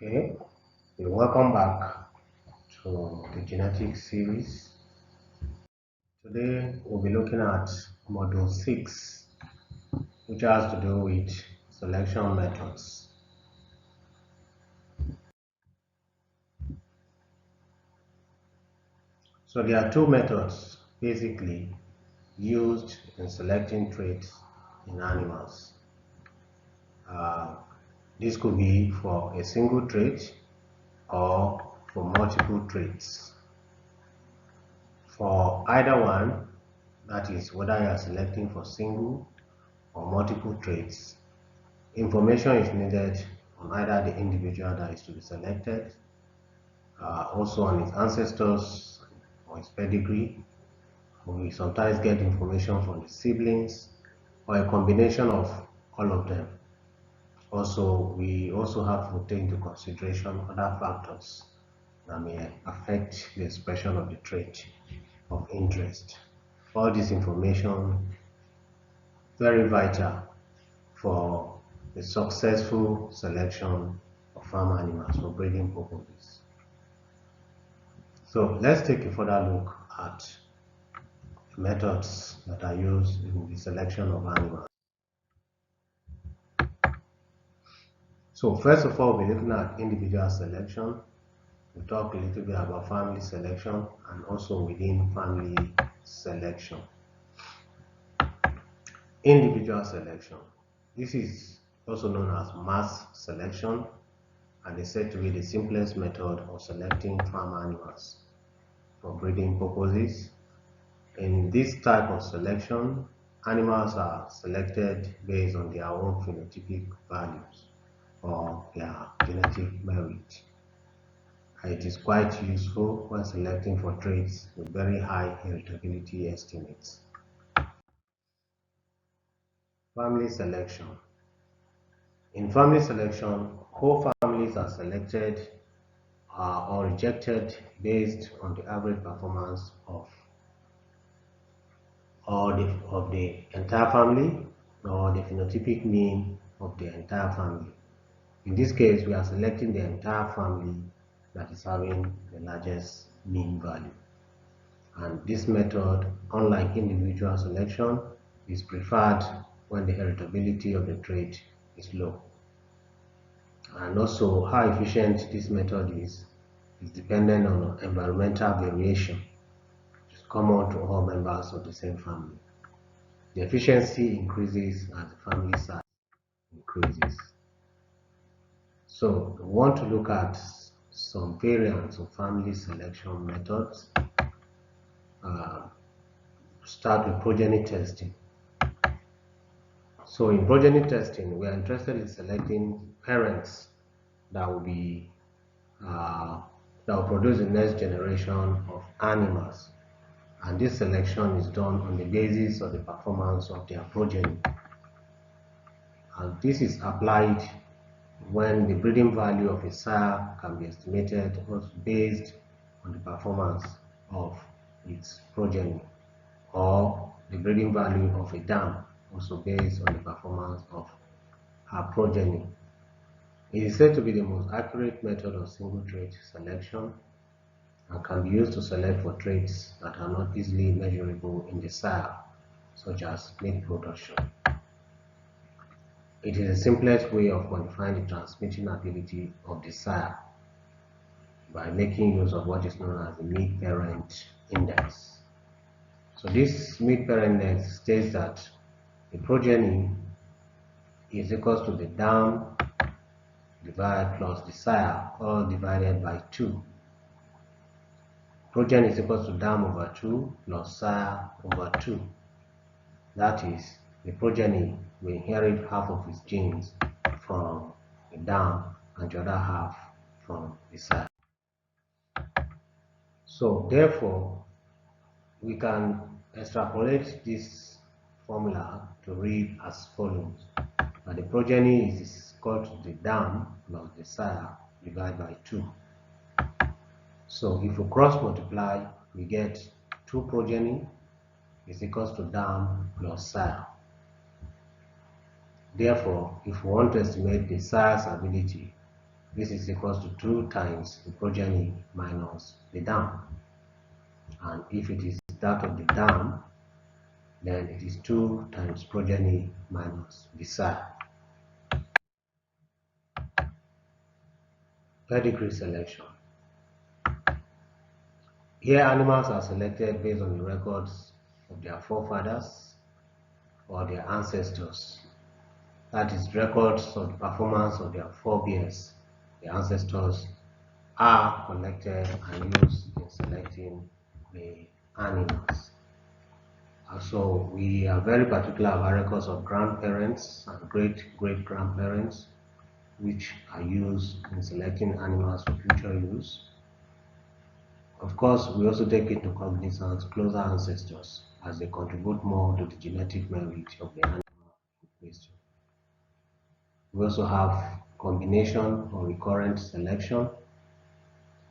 Okay, welcome back to the genetic series. Today we'll be looking at module 6, which has to do with selection methods. So there are two methods basically used in selecting traits in animals. This could be for a single trait or for multiple traits. For either one, that is whether you are selecting for single or multiple traits, information is needed on either the individual that is to be selected, also on his ancestors or his pedigree. We sometimes get information from the siblings or a combination of all of them. Also, we also have to take into consideration other factors that may affect the expression of the trait of interest. All this information very vital for the successful selection of farm animals for breeding purposes. So let's take a further look at the methods that are used in the selection of animals. So first of all, we're looking at individual selection. We'll talk a little bit about family selection and also within family selection. Individual selection. This is also known as mass selection and is said to be the simplest method of selecting farm animals for breeding purposes. In this type of selection, animals are selected based on their own phenotypic values or their genetic merit. It is quite useful when selecting for traits with very high heritability estimates. Family selection. In family selection, whole families are selected or rejected based on the average performance of the entire family or the phenotypic mean of the entire family. In this case, we are selecting the entire family that is having the largest mean value. And this method, unlike individual selection, is preferred when the heritability of the trait is low. And also, how efficient this method is dependent on environmental variation, which is common to all members of the same family. The efficiency increases as the family size increases. So we want to look at some variants of family selection methods. Start with progeny testing. So in progeny testing, we are interested in selecting parents that will produce the next generation of animals, and this selection is done on the basis of the performance of their progeny. And this is applied when the breeding value of a sire can be estimated based on the performance of its progeny, or the breeding value of a dam also based on the performance of her progeny. It is said to be the most accurate method of single trait selection and can be used to select for traits that are not easily measurable in the sire, such as meat production. It is the simplest way of quantifying the transmitting ability of the sire by making use of what is known as the meat parent index. So this meat parent index states that the progeny is equal to the dam divided plus the sire, all divided by 2. Progeny is equal to dam over 2 plus sire over 2. That is, the progeny will inherit half of its genes from the dam and the other half from the sire. So therefore, we can extrapolate this formula to read as follows: that the progeny is equal to the dam plus the sire divided by 2. So if we cross multiply, we get 2 progeny is equal to dam plus sire. Therefore, if we want to estimate the sire's ability, This is equals to 2 times the progeny minus the dam. And if it is that of the dam, then it is 2 times progeny minus the sire. Pedigree selection. Here animals are selected based on the records of their forefathers or their ancestors. That is, records of the performance of their forebears, the ancestors, are collected and used in selecting the animals. So we are very particular about records of grandparents and great-great-grandparents, which are used in selecting animals for future use. Of course, we also take into cognizance closer ancestors, as they contribute more to the genetic merit of the animal in question. We also have combination or recurrent selection.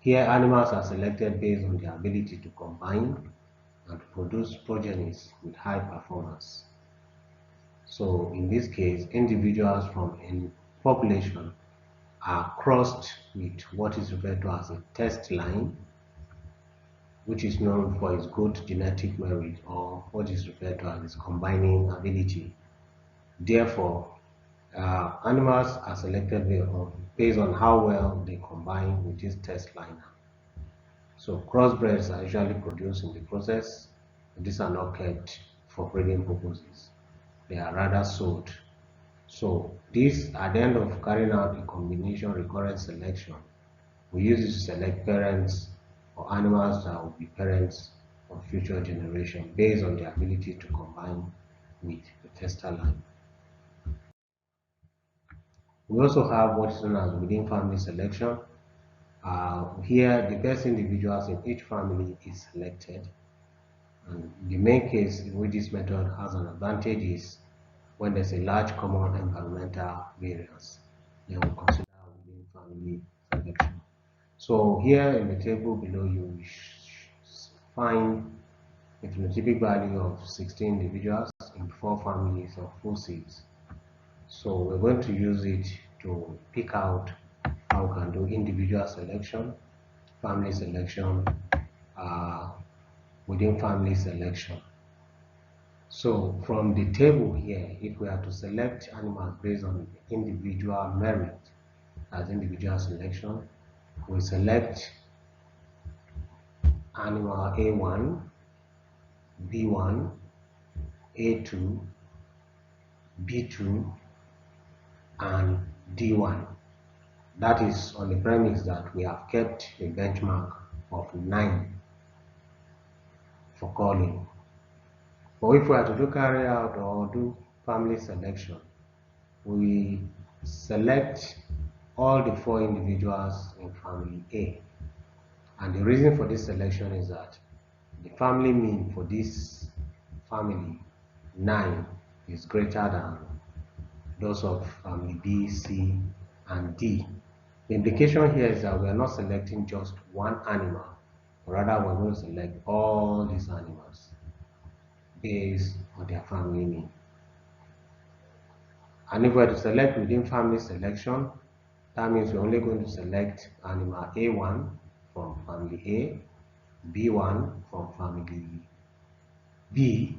Here, animals are selected based on their ability to combine and produce progenies with high performance. So in this case, individuals from a population are crossed with what is referred to as a test line, which is known for its good genetic merit, or what is referred to as its combining ability. Therefore, animals are selected based on how well they combine with this test liner. So crossbreds are usually produced in the process. These are not kept for breeding purposes. They are rather sold. So this, at the end of carrying out the combination recurrent selection, we use it to select parents or animals that will be parents of future generation based on their ability to combine with the tester line. We also have what is known as within family selection. Here, the best individuals in each family is selected. And the main case in which this method has an advantage is when there's a large common environmental variance. Then we consider within family selection. So here in the table below, you find a phenotypic value of 16 individuals in 4 families of full seeds. So we're going to use it to pick out how we can do individual selection, family selection, within family selection. So from the table here, if we are to select animals based on individual merit as individual selection, we select animal A1, B1, A2, B2, and D1. That is on the premise that we have kept a benchmark of 9 for calling. But if we are to carry out or do family selection, we select all the 4 individuals in family A. And the reason for this selection is that the family mean for this family 9 is greater than those of family B, C, and D. The implication here is that we are not selecting just one animal, but rather we're going to select all these animals based on their family mean. And if we're to select within family selection, that means we're only going to select animal A1 from family A, B1 from family B,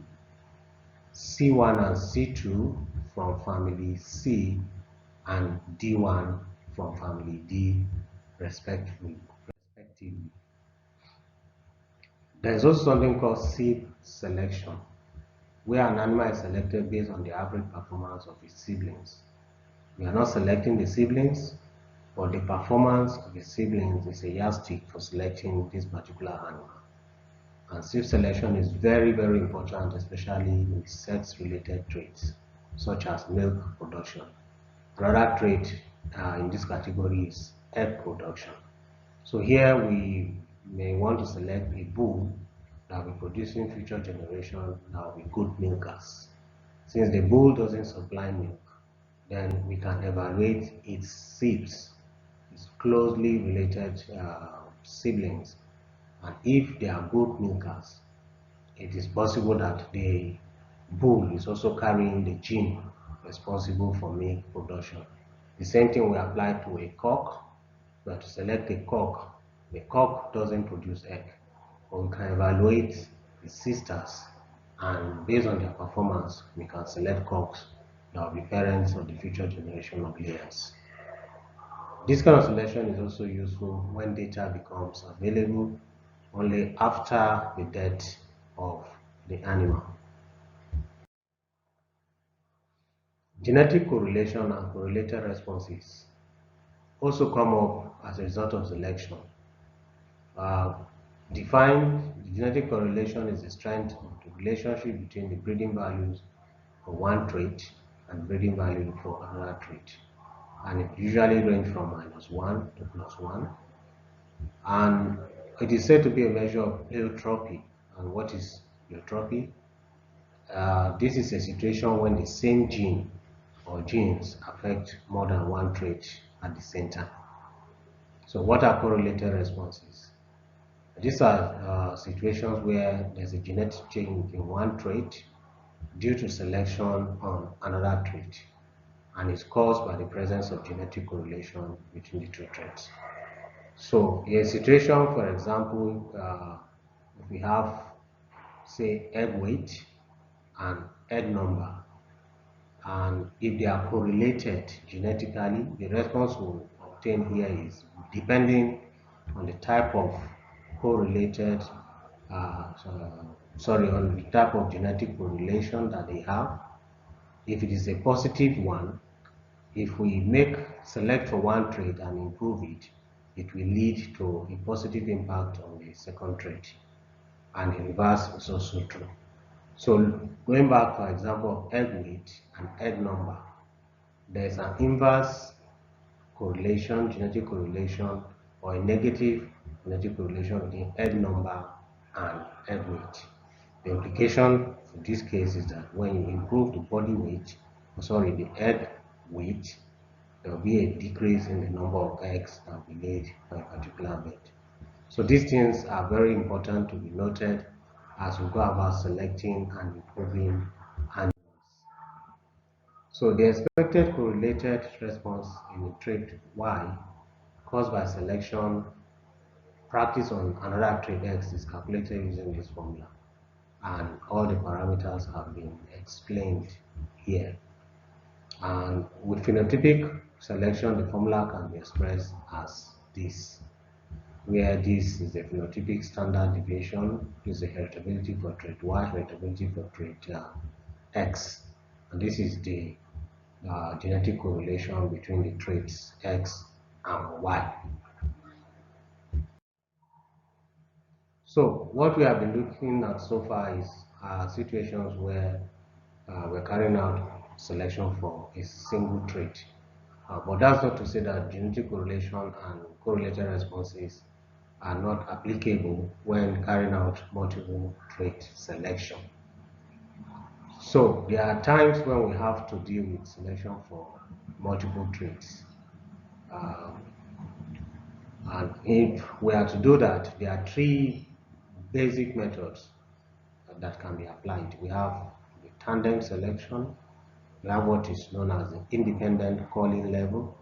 C1 and C2 from family C, and D1 from family D, respectively. There is also something called seed selection, where an animal is selected based on the average performance of its siblings. We are not selecting the siblings, but the performance of the siblings is a yardstick for selecting this particular animal. And seed selection is very, very important, especially with sex-related traits, such as milk production. Another trait in this category is egg production. So here we may want to select a bull that will be producing future generations that will be good milkers. Since the bull doesn't supply milk, then we can evaluate its sibs, its closely related siblings, and if they are good milkers, it is possible that the bull is also carrying the gene responsible for milk production. The same thing will apply to a cock we are to select a cock, the cock doesn't produce egg. But we can evaluate the sisters, and based on their performance, we can select cocks that will be parents of the future generation of layers. This kind of selection is also useful when data becomes available only after the death of the animal. Genetic correlation and correlated responses also come up as a result of selection. Defined, the genetic correlation is the strength of the relationship between the breeding values for one trait and breeding value for another trait. And it usually ranges from -1 to +1. And it is said to be a measure of pleiotrope. And what is pleiotrope? This is a situation when the same gene or genes affect more than one trait at the same time. So what are correlated responses? These are situations where there's a genetic change in one trait due to selection on another trait, and is caused by the presence of genetic correlation between the two traits. So in a situation, for example, if we have, say, egg weight and egg number, and if they are correlated genetically, the response we'll obtain here is depending on the type of correlated, on the type of genetic correlation that they have. If it is a positive one, if we select for one trait and improve it, it will lead to a positive impact on the second trait, and the reverse is also true. So going back, for example, of egg weight and egg number, there is an inverse correlation, genetic correlation, or a negative genetic correlation between egg number and egg weight. The implication for this case is that when you improve the body weight, the egg weight, there will be a decrease in the number of eggs that will be laid by a particular bird. So these things are very important to be noted as we go about selecting and improving animals. So the expected correlated response in the trait Y caused by selection practice on another trait X is calculated using this formula, and all the parameters have been explained here. And with phenotypic selection, the formula can be expressed as this, where this is the phenotypic standard deviation, this is the heritability for trait Y, heritability for trait X, and this is the genetic correlation between the traits X and Y. So what we have been looking at so far is situations where we're carrying out selection for a single trait. But that's not to say that genetic correlation and correlated responses are not applicable when carrying out multiple trait selection. So there are times when we have to deal with selection for multiple traits. And if we are to do that, there are three basic methods that can be applied. We have the tandem selection, we have what is known as the independent calling level,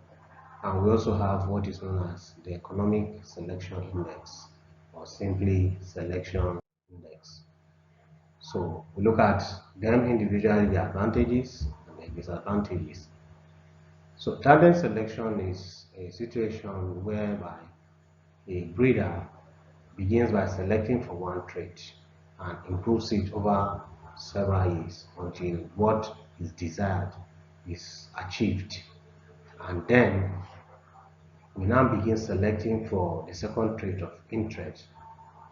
and we also have what is known as the economic selection index, or simply selection index. So we look at them individually, the advantages and the disadvantages. So tandem selection is a situation whereby a breeder begins by selecting for one trait and improves it over several years until what is desired is achieved. And then we now begin selecting for the second trait of interest,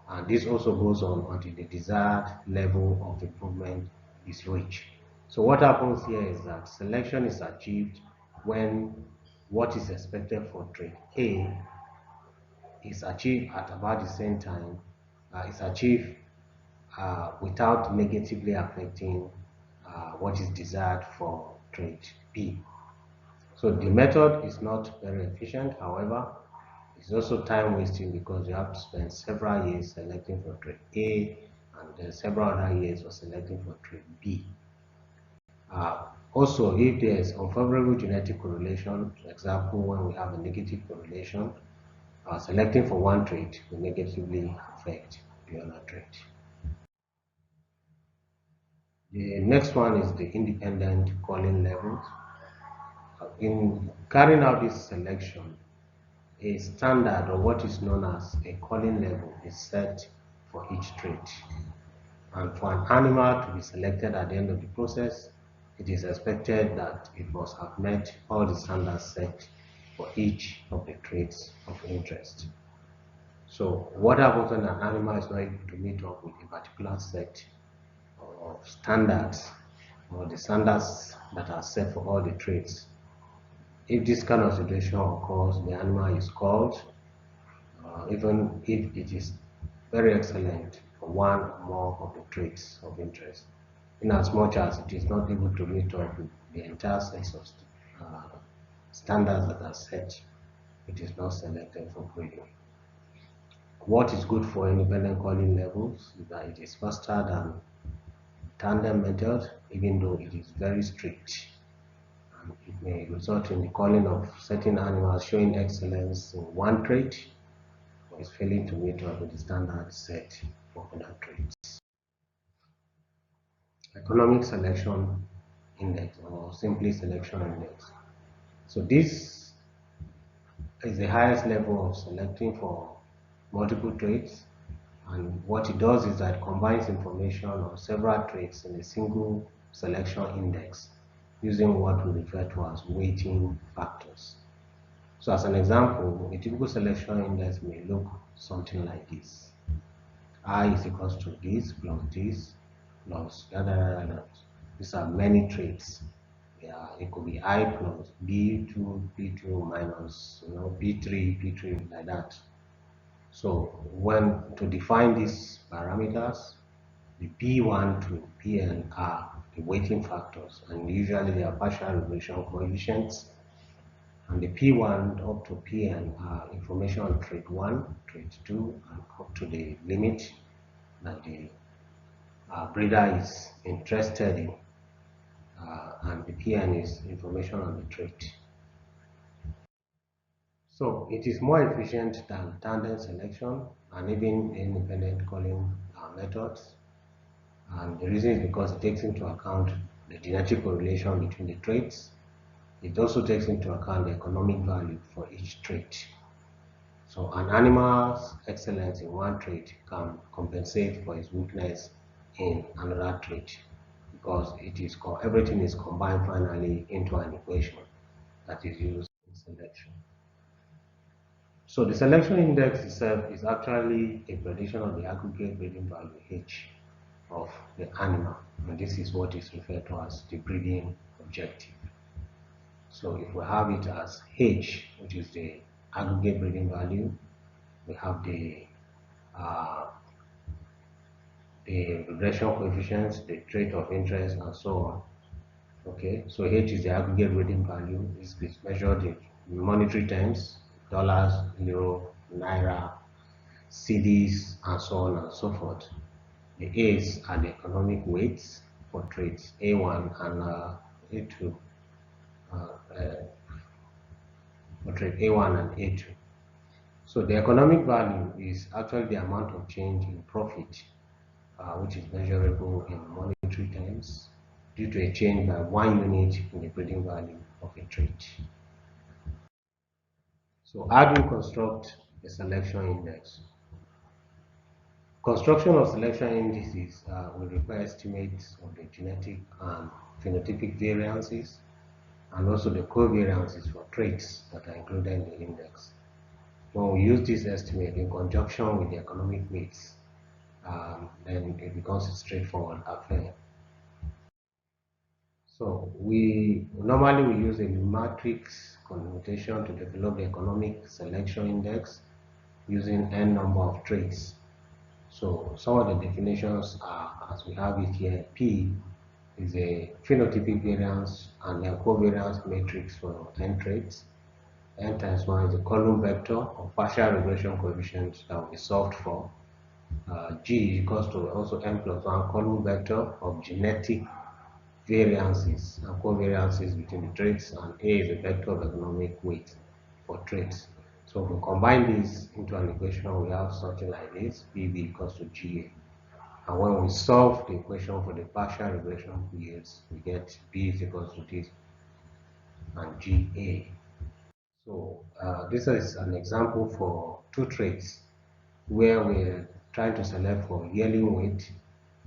and this also goes on until the desired level of improvement is reached. So what happens here is that selection is achieved when what is expected for trait A is achieved at about the same time, is achieved without negatively affecting what is desired for trait B. So the method is not very efficient, however, it's also time wasting because you have to spend several years selecting for trait A and then several other years for selecting for trait B. Also, if there is unfavorable genetic correlation, for example, when we have a negative correlation, selecting for one trait will negatively affect the other trait. The next one is the independent calling levels. In carrying out this selection, a standard or what is known as a calling level is set for each trait. And for an animal to be selected at the end of the process, it is expected that it must have met all the standards set for each of the traits of interest. So what happens when an animal is not able to meet up with a particular set of standards or the standards that are set for all the traits? If this kind of situation occurs, the animal is called, even if it is very excellent for one or more of the traits of interest, in as much as it is not able to meet up with the entire set of standards that are set, it is not selected for breeding. What is good for independent calling levels is that it is faster than tandem method, even though it is very strict. And it may result in the calling of certain animals showing excellence in one trait, but is failing to meet up with the standards set for other traits. Economic selection index, or simply selection index. So this is the highest level of selecting for multiple traits, and what it does is that it combines information on several traits in a single selection index using what we refer to as weighting factors. So as an example, a typical selection index may look something like this. I is equals to this plus this plus da da da da. These are many traits. Yeah, it could be I plus B2, B2 minus B3, B3 like that. So when to define these parameters, the P1 to Pn are the weighting factors, and usually they are partial regression coefficients. And the P1 up to Pn are information on trait 1, trait 2, and up to the limit that the breeder is interested in. And the Pn is information on the trait. So it is more efficient than tandem selection and even independent calling methods. And the reason is because it takes into account the genetic correlation between the traits. It also takes into account the economic value for each trait. So an animal's excellence in one trait can compensate for its weakness in another trait, because everything is combined finally into an equation that is used in selection. So the selection index itself is actually a prediction of the aggregate breeding value H of the animal, and this is what is referred to as the breeding objective. So if we have it as H, which is the aggregate breeding value, we have the regression coefficients, the trait of interest, and so on. Okay, so H is the aggregate breeding value. This is measured in monetary terms, dollars, euro, naira, cedis, and so on and so forth. The A's are the economic weights for traits A1 and A2, for trait A1 and A2. So the economic value is actually the amount of change in profit, which is measurable in monetary terms due to a change by 1 unit in the breeding value of a trait. So how do you construct a selection index? Construction of selection indices will require estimates of the genetic and phenotypic variances, and also the covariances for traits that are included in the index. When we use this estimate in conjunction with the economic weights, then it becomes a straightforward affair. So normally we use a matrix computation to develop the economic selection index using n number of traits. So some of the definitions are, as we have it here, P is a phenotypic variance and a covariance matrix for n traits. N times 1 is a column vector of partial regression coefficients that will be solved for. G is equals to also n plus 1 column vector of genetic variances and covariances between the traits, and A is a vector of economic weight for traits. So if we combine this into an equation, we have something like this: PB equals to GA. And when we solve the equation for the partial regression periods, we get B is equals to this and GA. So this is an example for two traits where we're trying to select for yearling weight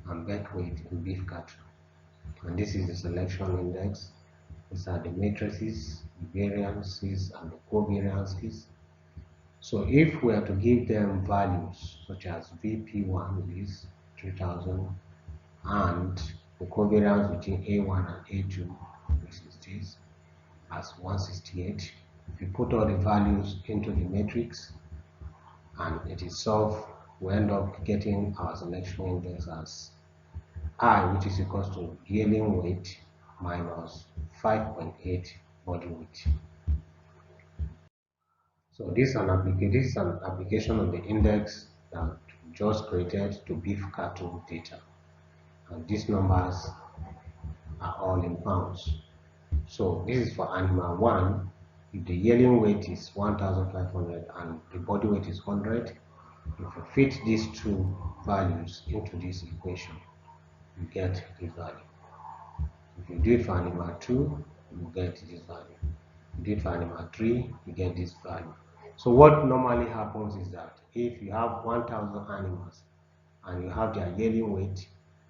and birth weight in beef cattle. And this is the selection index. These are the matrices, the variances, and the covariances. So if we are to give them values such as VP1 is 3000 and the covariance between A1 and A2, which is this, as 168, if you put all the values into the matrix and it is solved, we end up getting our selection index as I, which is equal to yearling weight minus 5.8 body weight. So this is an application of the index that we just created to beef cattle data, and these numbers are all in pounds. So this is for animal 1. If the yearling weight is 1500 and the body weight is 100, if you fit these two values into this equation, you get this value. If you do it for animal 2, you get this value. If you do it for animal 3, you get this value. So what normally happens is that if you have 1000 animals and you have their yearling weight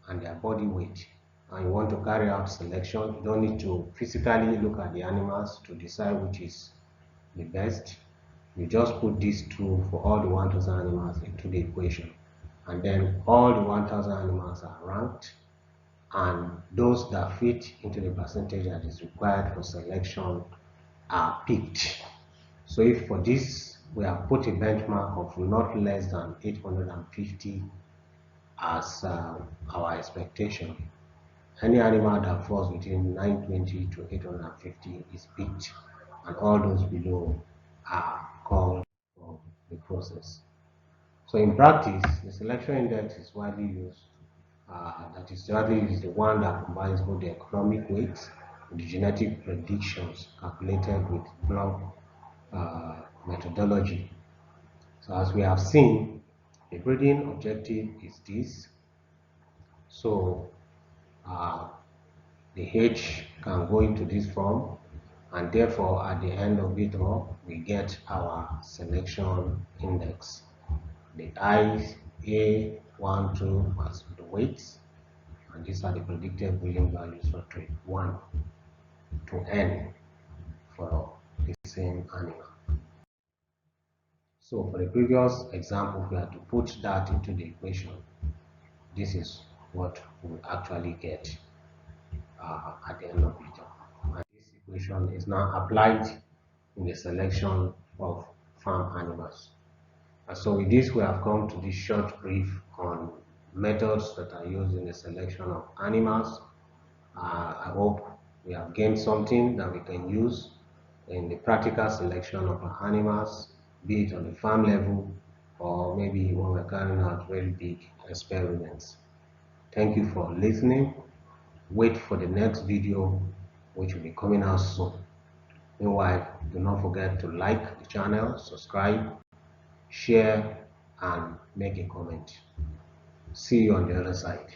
and their body weight, and you want to carry out selection, you don't need to physically look at the animals to decide which is the best. You just put these two for all the 1000 animals into the equation, and then all the 1000 animals are ranked, and those that fit into the percentage that is required for selection are picked. So if for this we have put a benchmark of not less than 850 as our expectation, any animal that falls between 920 to 850 is picked, and all those below are called for the process. So in practice, the selection index is widely used. That is the one that combines both the economic weights and the genetic predictions calculated with block methodology. So as we have seen, the breeding objective is this. So the H can go into this form, and therefore at the end of it all, we get our selection index. The I's, A, 1, 2 as the weights, and these are the predicted breeding values for trait 1 to N for the same animal. So for the previous example, if we had to put that into the equation, this is what we actually get at the end of it. And this equation is now applied in the selection of farm animals. And so with this, we have come to this short brief on methods that are used in the selection of animals. I hope we have gained something that we can use in the practical selection of our animals, be it on the farm level or maybe when we're carrying out very big experiments. Thank you for listening. Wait for the next video, which will be coming out soon. Meanwhile, do not forget to like the channel, subscribe, share, and make a comment. See you on the other side.